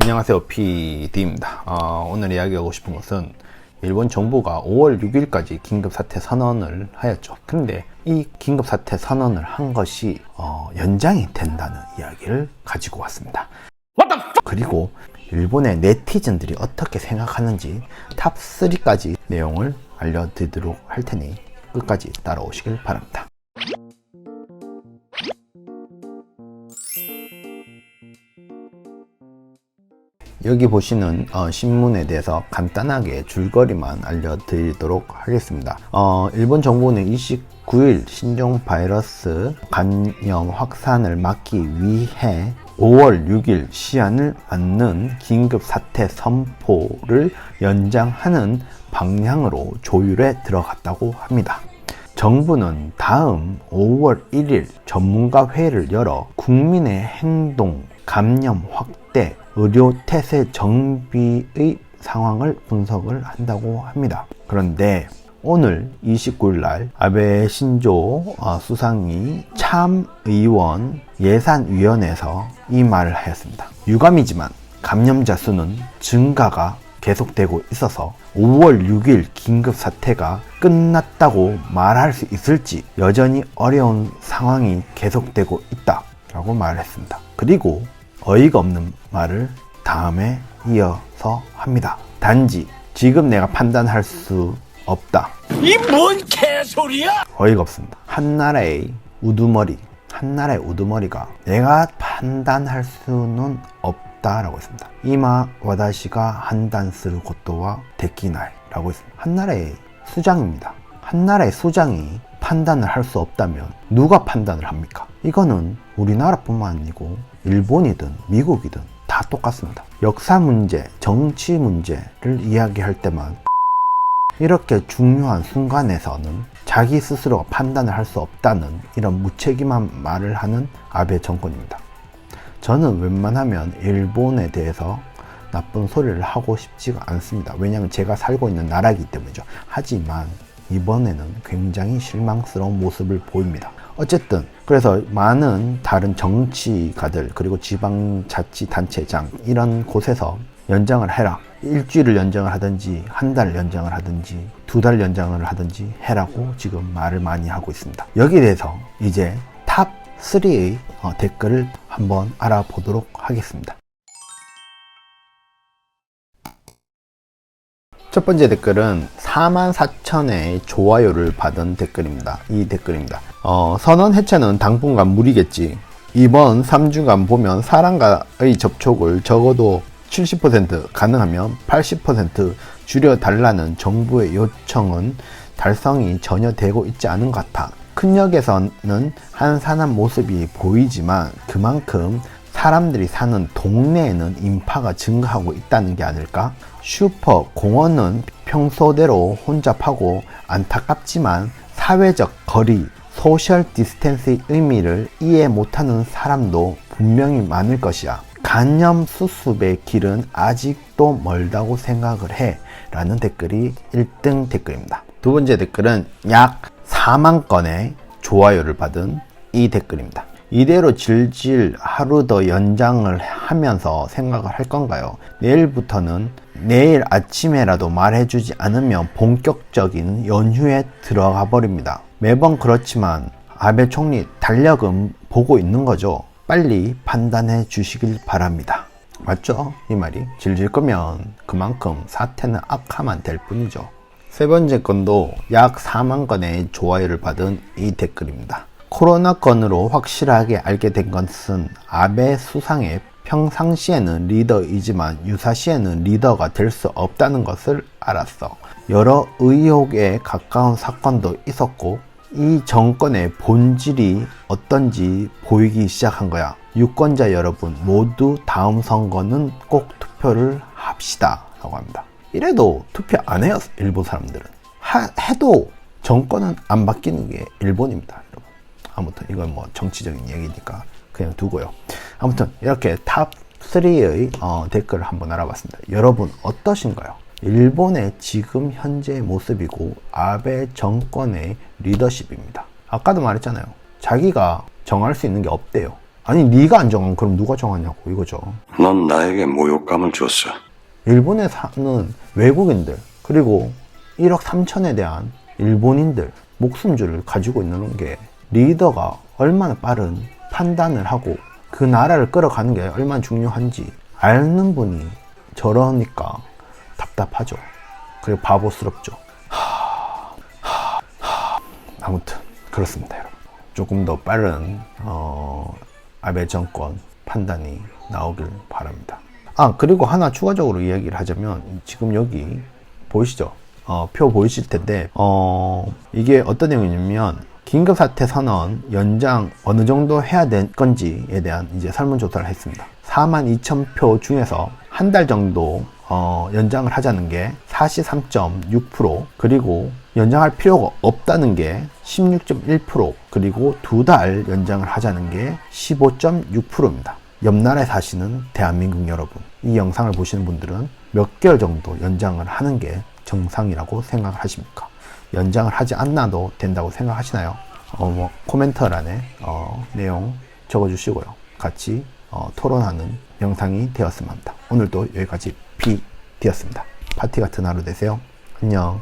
안녕하세요, PD입니다. 오늘 이야기하고 싶은 것은 일본 정부가 5월 6일까지 긴급사태 선언을 하였죠. 그런데 이 긴급사태 선언을 한 것이 연장이 된다는 이야기를 가지고 왔습니다. 그리고 일본의 네티즌들이 어떻게 생각하는지 탑3까지 내용을 알려드리도록 할 테니 끝까지 따라오시길 바랍니다. 여기 보시는 신문에 대해서 간단하게 줄거리만 알려드리도록 하겠습니다. 일본 정부는 29일 신종 바이러스 감염 확산을 막기 위해 5월 6일 시한을 맞는 긴급 사태 선포를 연장하는 방향으로 조율에 들어갔다고 합니다. 정부는 다음 5월 1일 전문가 회의를 열어 국민의 행동, 감염 확대, 의료 태세 정비의 상황을 분석을 한다고 합니다. 그런데 오늘 29일 날 아베 신조 수상이 참의원 예산위원회에서 이 말을 하였습니다. 유감이지만 감염자 수는 증가가 계속되고 있어서 5월 6일 긴급사태가 끝났다고 말할 수 있을지 여전히 어려운 상황이 계속되고 있다 라고 말했습니다. 그리고 어이가 없는 말을 다음에 이어서 합니다. 단지 지금 내가 판단할 수 없다. 이 뭔 개소리야? 어이가 없습니다. 한나라의 우두머리가 내가 판단할 수는 없다라고 했습니다. 이마 와다시가 한단스르 고토와 데키나이라고 했습니다. 한나라의 수장입니다. 한나라의 수장이 판단을 할 수 없다면 누가 판단을 합니까? 이거는 우리나라뿐만 아니고 일본이든 미국이든 다 똑같습니다. 역사 문제, 정치 문제를 이야기할 때만 이렇게 중요한 순간에서는 자기 스스로가 판단을 할 수 없다는 이런 무책임한 말을 하는 아베 정권입니다. 저는 웬만하면 일본에 대해서 나쁜 소리를 하고 싶지가 않습니다. 왜냐하면 제가 살고 있는 나라이기 때문이죠. 하지만 이번에는 굉장히 실망스러운 모습을 보입니다. 어쨌든 그래서 많은 다른 정치가들 그리고 지방자치단체장 이런 곳에서 연장을 해라, 일주일을 연장을 하든지 한 달 연장을 하든지 두 달 연장을 하든지 해라고 지금 말을 많이 하고 있습니다. 여기에 대해서 이제 탑 3의 댓글을 한번 알아보도록 하겠습니다. 첫 번째 댓글은 44,000의 좋아요를 받은 댓글입니다. 이 댓글입니다. 선언 해체는 당분간 무리겠지. 이번 3주간 보면 사람과의 접촉을 적어도 70% 가능하면 80% 줄여달라는 정부의 요청은 달성이 전혀 되고 있지 않은 것 같아. 큰 역에서는 한산한 모습이 보이지만 그만큼 사람들이 사는 동네에는 인파가 증가하고 있다는 게 아닐까? 슈퍼, 공원은 평소대로 혼잡하고 안타깝지만 사회적 거리, 소셜 디스턴스의 의미를 이해 못하는 사람도 분명히 많을 것이야. 감염 수습의 길은 아직도 멀다고 생각을 해 라는 댓글이 1등 댓글입니다. 두 번째 댓글은 약 4만 건의 좋아요를 받은 이 댓글입니다. 이대로 질질 하루 더 연장을 하면서 생각을 할 건가요? 내일부터는 내일 아침에라도 말해주지 않으면 본격적인 연휴에 들어가 버립니다. 매번 그렇지만 아베 총리 달력은 보고 있는 거죠. 빨리 판단해 주시길 바랍니다. 맞죠? 이 말이 질질 거면 그만큼 사태는 악화만 될 뿐이죠. 세 번째 건도 약 4만 건의 좋아요를 받은 이 댓글입니다. 코로나 건으로 확실하게 알게 된 것은 아베 수상의 평상시에는 리더이지만 유사시에는 리더가 될 수 없다는 것을 알았어. 여러 의혹에 가까운 사건도 있었고 이 정권의 본질이 어떤지 보이기 시작한 거야. 유권자 여러분 모두 다음 선거는 꼭 투표를 합시다 라고 합니다. 이래도 투표 안 해요. 일본 사람들은 해도 정권은 안 바뀌는 게 일본입니다. 여러분. 아무튼 이건 뭐 정치적인 얘기니까 그냥 두고요. 아무튼 이렇게 탑 3의 댓글을 한번 알아봤습니다. 여러분 어떠신가요? 일본의 지금 현재의 모습이고 아베 정권의 리더십입니다. 아까도 말했잖아요. 자기가 정할 수 있는 게 없대요. 아니 네가 안 정하면 그럼 누가 정하냐고 이거죠. 넌 나에게 모욕감을 줬어. 일본에 사는 외국인들 그리고 1억 3천에 대한 일본인들 목숨줄을 가지고 있는 게 리더가 얼마나 빠른 판단을 하고 그 나라를 끌어가는 게 얼마나 중요한지 아는 분이 저러니까 답답하죠. 그리고 바보스럽죠. 아무튼 그렇습니다, 여러분. 조금 더 빠른 아베 정권 판단이 나오길 바랍니다. 아, 그리고 하나 추가적으로 이야기를 하자면 지금 여기 보이시죠? 표 보이실 텐데 이게 어떤 내용이냐면 긴급사태 선언 연장 어느 정도 해야 될 건지에 대한 이제 설문조사를 했습니다. 42,000표 중에서 한 달 정도 연장을 하자는 게 43.6%, 그리고 연장할 필요가 없다는 게 16.1%, 그리고 2달 연장을 하자는 게 15.6%입니다. 옆 나라에 사시는 대한민국 여러분, 이 영상을 보시는 분들은 몇 개월 정도 연장을 하는 게 정상이라고 생각을 하십니까? 연장을 하지 않아도 된다고 생각하시나요? 코멘터란에 내용 적어주시고요. 같이 토론하는 영상이 되었으면 합니다. 오늘도 여기까지 B되었습니다. 파티 같은 하루 되세요. 안녕.